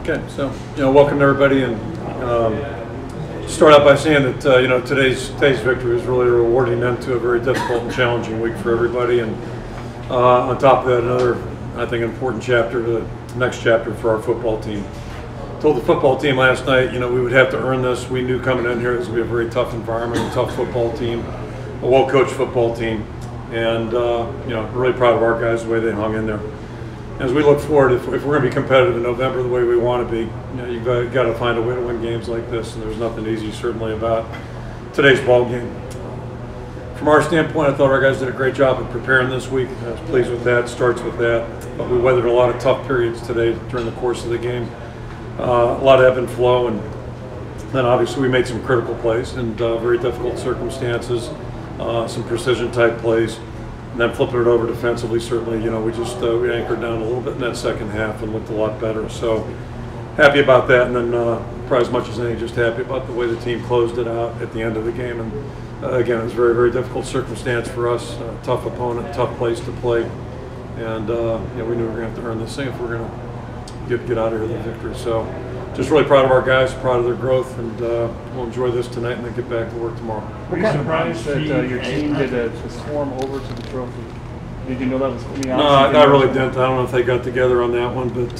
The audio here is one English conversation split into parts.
Okay, so welcome to everybody, and start out by saying that today's victory is really a rewarding end to a very difficult and challenging week for everybody, and on top of that, another I think important chapter, the next chapter for our football team. Told the football team last night, we would have to earn this. We knew coming in here it was going to be a very tough environment, a tough football team, a well-coached football team, and really proud of our guys the way they hung in there. As we look forward, if we're going to be competitive in November the way we want to be, you've got to find a way to win games like this, and there's nothing easy certainly about today's ball game. From our standpoint, I thought our guys did a great job of preparing this week. I was pleased with that. Starts with that. But we weathered a lot of tough periods today during the course of the game. A lot of ebb and flow, and then obviously we made some critical plays in very difficult circumstances, some precision type plays. And then flipping it over defensively, certainly, we anchored down a little bit in that second half and looked a lot better. So happy about that, and then probably as much as anything, just happy about the way the team closed it out at the end of the game. And again, it was a very, very difficult circumstance for us, tough opponent, tough place to play, and we knew we were going to have to earn this thing if we're going to get out of here with a victory. So just really proud of our guys, proud of their growth, and we'll enjoy this tonight and then get back to work tomorrow. Were you surprised that your team did a swarm over to the trophy? Did you know that was coming out? No, I really didn't. I don't know if they got together on that one, but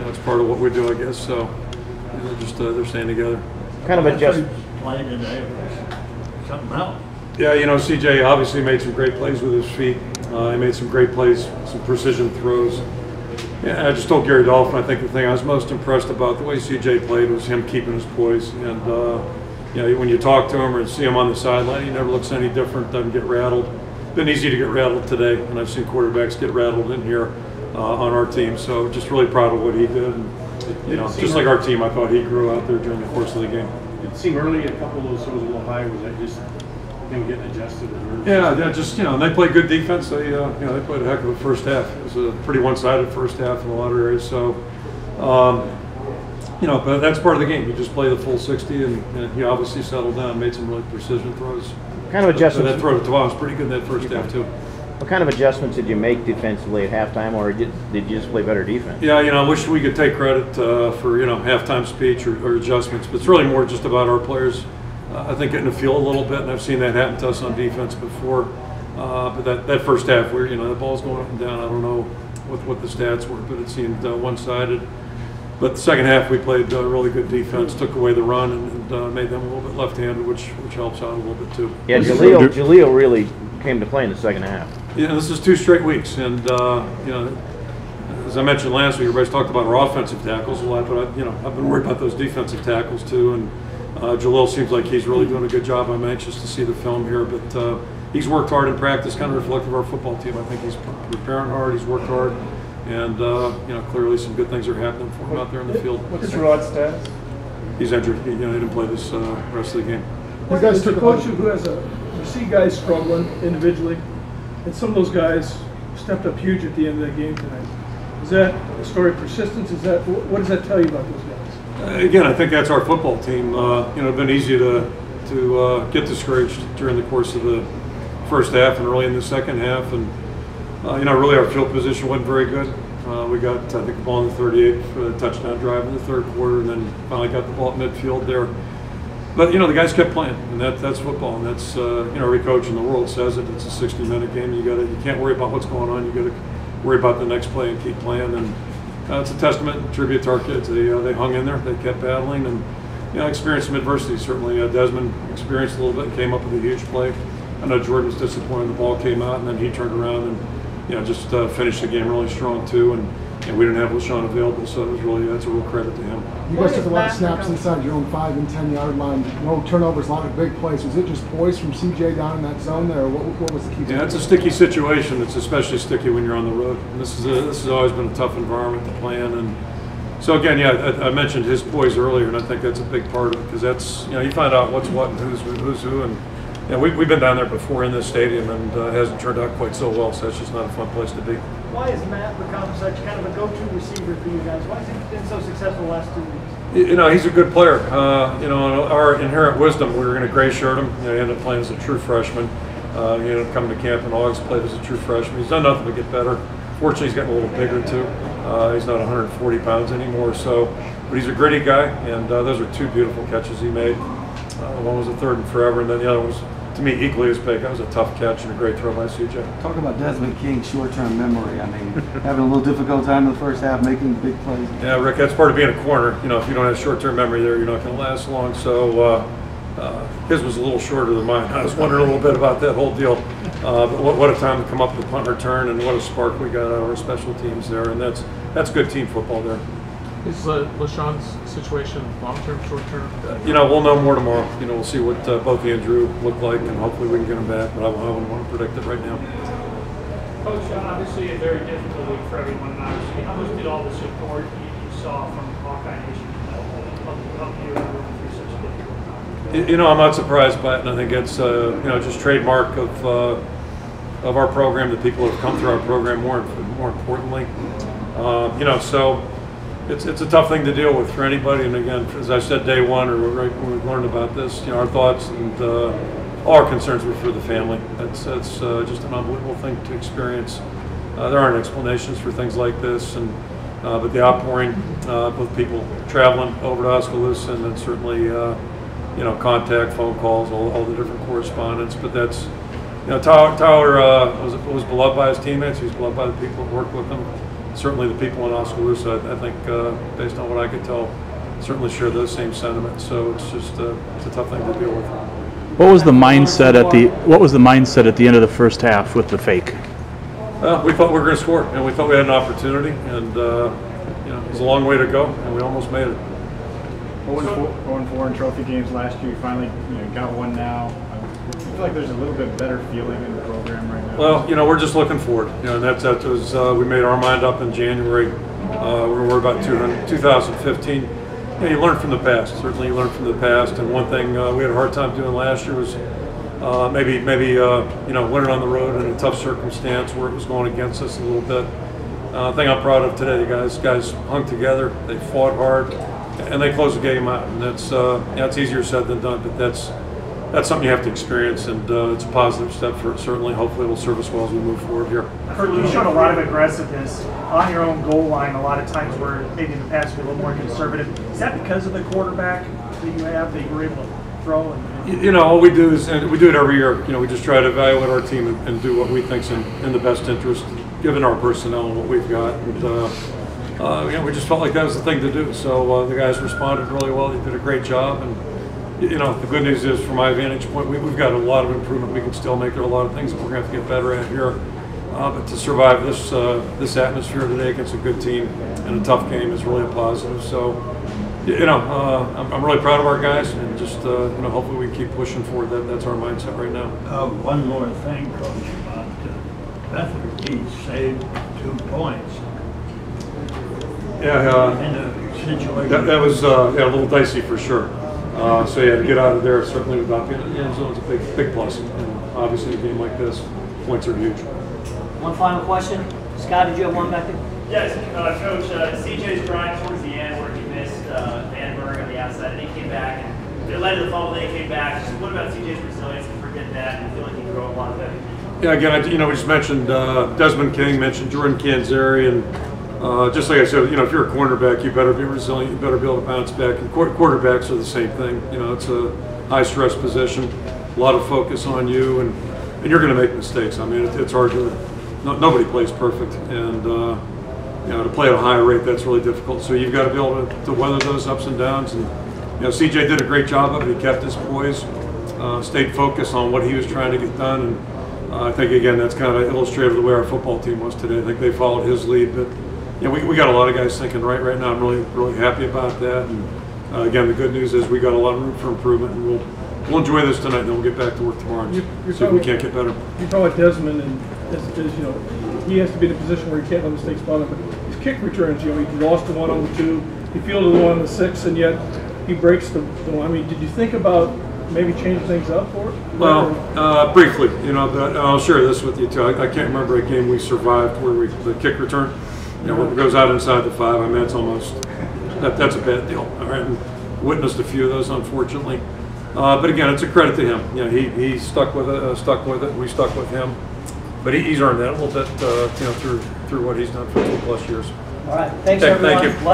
it's part of what we do, I guess. So they're staying together. Kind of a just playing today, something else. Yeah, CJ obviously made some great plays with his feet. He made some great plays, some precision throws. Yeah, I just told Gary Dolphin, I think the thing I was most impressed about the way CJ played was him keeping his poise. And when you talk to him or see him on the sideline, he never looks any different, doesn't get rattled. Been easy to get rattled today, and I've seen quarterbacks get rattled in here on our team. So just really proud of what he did. And, just like our team, I thought he grew out there during the course of the game. It seemed early a couple of those throws a little high. Was that just him getting adjusted? And they played good defense. They played a heck of a first half. It was a pretty one-sided first half in a lot of areas. So, but that's part of the game. You just play the full 60, and he obviously settled down, made some really precision throws. Kind of adjustments. That throw to Tavon was pretty good in that first half too. What kind of adjustments did you make defensively at halftime, or did you just play better defense? Yeah, I wish we could take credit for halftime speech or adjustments, but it's really more just about our players. I think getting to feel a little bit, and I've seen that happen to us on defense before. But that first half, where the ball's going up and down, I don't know what the stats were, but it seemed one-sided. But the second half, we played really good defense, took away the run, and made them a little bit left-handed, which helps out a little bit too. Yeah, Jaleel really came to play in the second half. Yeah, this is 2 straight weeks, and as I mentioned last week, everybody's talked about our offensive tackles a lot, but I've been worried about those defensive tackles too. And Jaleel seems like he's really doing a good job. I'm anxious to see the film here, but he's worked hard in practice, kind of reflective of our football team. I think he's preparing hard, he's worked hard, and clearly some good things are happening for him out there in the field. What's Rod's status? He's injured. He didn't play this rest of the game. You guys took a coach who has you see guys struggling individually, and some of those guys stepped up huge at the end of the game tonight. Is that a story of persistence? What does that tell you about those guys? Again, I think that's our football team. It's been easy to get discouraged during the course of the first half and early in the second half, and really our field position wasn't very good. We got, I think, the ball in the 38 for the touchdown drive in the third quarter, and then finally got the ball at midfield there. But the guys kept playing, and that's football, and that's every coach in the world says it. It's a 60-minute game. You can't worry about what's going on. You got to worry about the next play and keep playing. And it's a testament and tribute to our kids. They hung in there. They kept battling, and experienced some adversity. Certainly, Desmond experienced a little bit and came up with a huge play. I know Jordan was disappointed the ball came out, and then he turned around and just finished the game really strong too. And we didn't have LaShawn available, so that's a real credit to him. You guys took a lot of snaps inside your own 5 and 10 yard line. No turnovers, a lot of big plays. Was it just poise from CJ down in that zone there, or what was the key? Yeah, it's a sticky situation. It's especially sticky when you're on the road. And this has always been a tough environment to play in. And so again, I mentioned his poise earlier, and I think that's a big part of it, because that's you find out what's what and who's who. And we've been down there before in this stadium, and it hasn't turned out quite so well. So that's just not a fun place to be. Why has Matt become such kind of a go-to receiver for you guys? Why has he been so successful the last 2 weeks? He's a good player. Our inherent wisdom, we were going to gray shirt him. He ended up playing as a true freshman. He ended up coming to camp in August, played as a true freshman. He's done nothing but get better. Fortunately, he's getting a little bigger too. He's not 140 pounds anymore, so but he's a gritty guy, and those are two beautiful catches he made. One was a third and forever, and then the other was, to me, equally as big. That was a tough catch and a great throw by CJ. Talk about Desmond King's short-term memory. I mean, having a little difficult time in the first half, making big plays. Yeah, Rick, that's part of being a corner. You know, if you don't have short-term memory there, you're not going to last long. So his was a little shorter than mine. I was wondering a little bit about that whole deal. But what a time to come up with a punt return, and what a spark we got out of our special teams there. And that's good team football there. Is LaShawn's situation long-term, short-term? You know, we'll know more tomorrow. You know, we'll see what both he and Drew look like, and hopefully we can get him back. But I wouldn't want to predict it right now. Coach, obviously a very difficult week for everyone, and obviously, how much did all the support you saw from Hawkeye Nation help you through such a difficult time? You know, I'm not surprised by it, and I think it's you know, just trademark of our program, that people have come through our program. More importantly, you know, so. It's a tough thing to deal with for anybody, and again, as I said day one, or right when we learned about this, you know, our thoughts and all our concerns were for the family. That's just an unbelievable thing to experience. There aren't explanations for things like this, and but the outpouring, both people traveling over to Oskaloosa, and then certainly you know, contact, phone calls, all the different correspondence. But that's, you know, Tyler was beloved by his teammates. He was beloved by the people that worked with him. Certainly the people in Oskaloosa, I think, based on what I could tell, certainly share those same sentiments. So it's just it's a tough thing to deal with. What was the mindset at the end of the first half with the fake? We thought we were going to score, and we thought we had an opportunity, and you know, it was a long way to go, and we almost made it. 0-4 in trophy games last year. You finally, you know, got one now. I feel like there's a little bit better feeling in the program right now. Well, you know, we're just looking forward. You know, and that was we made our mind up in January. We're worried about 2015. You know, you learn from the past. Certainly, you learn from the past. And one thing we had a hard time doing last year was maybe you know, winning on the road in a tough circumstance where it was going against us a little bit. Thing I'm proud of today, the guys hung together. They fought hard, and they closed the game out. And that's easier said than done, but that's something you have to experience, and it's a positive step for it. Certainly, hopefully it will serve us well as we move forward here. Kirk, you showed a lot of aggressiveness on your own goal line a lot of times where maybe in the past you're a little more conservative. Is that because of the quarterback that you have, that you were able to throw? You know, all we do is, and we do it every year, you know, we just try to evaluate our team and do what we think's in the best interest, given our personnel and what we've got. And, you know, we just felt like that was the thing to do. So the guys responded really well. They did a great job. And you know, the good news is, from my vantage point, we've got a lot of improvement we can still make. There are a lot of things that we're going to have to get better at here. But to survive this atmosphere today against a good team in a tough game is really a positive. So, you know, I'm really proud of our guys, and just you know, hopefully we can keep pushing forward. That's our mindset right now. One more thing, Coach, about Bethany saved 2 points. Yeah, in a situation that was yeah, a little dicey for sure. So yeah, to get out of there certainly without being in the end zone is a big plus. And obviously, a game like this, points are huge. One final question, Scott. Did you have one back there? Yes, Coach. CJ's grind towards the end, where he missed Van Berg on the outside, and he came back and they led to the fumble. Then he came back. Just what about CJ's resilience to forget that and feel like he threw a lot of it? Yeah, again, you know, we just mentioned Desmond King, mentioned Jordan Canzeri, and just like I said, you know, if you're a cornerback, you better be resilient. You better be able to bounce back. And quarterbacks are the same thing. You know, it's a high-stress position, a lot of focus on you, and you're going to make mistakes. I mean, it's hard to. Nobody plays perfect, and you know, to play at a higher rate, that's really difficult. So you've got to be able to weather those ups and downs. And you know, CJ did a great job of it. He kept his poise, stayed focused on what he was trying to get done, and I think again that's kind of illustrative of the way our football team was today. I think they followed his lead, but. Yeah, we got a lot of guys thinking right now. I'm really happy about that. And again, the good news is we got a lot of room for improvement, and we'll enjoy this tonight, and then we'll get back to work tomorrow and see if we can't get better. You talk about Desmond, and as you know, he has to be in a position where he can't let mistakes bother him. But his kick returns, you know, he lost the one on the 2, he fielded the one on the 6, and yet he breaks the one. I mean, did you think about maybe changing things up for it? Well, briefly, you know, but I'll share this with you too. I can't remember a game we survived where the kick return. You know, when it goes out inside the 5, I mean, that's almost, that's a bad deal. All right, and witnessed a few of those, unfortunately. But again, it's a credit to him. You know, he stuck with it. We stuck with him. But he's earned that a little bit, you know, through what he's done for 2+ years. All right, thanks everyone. Thank you.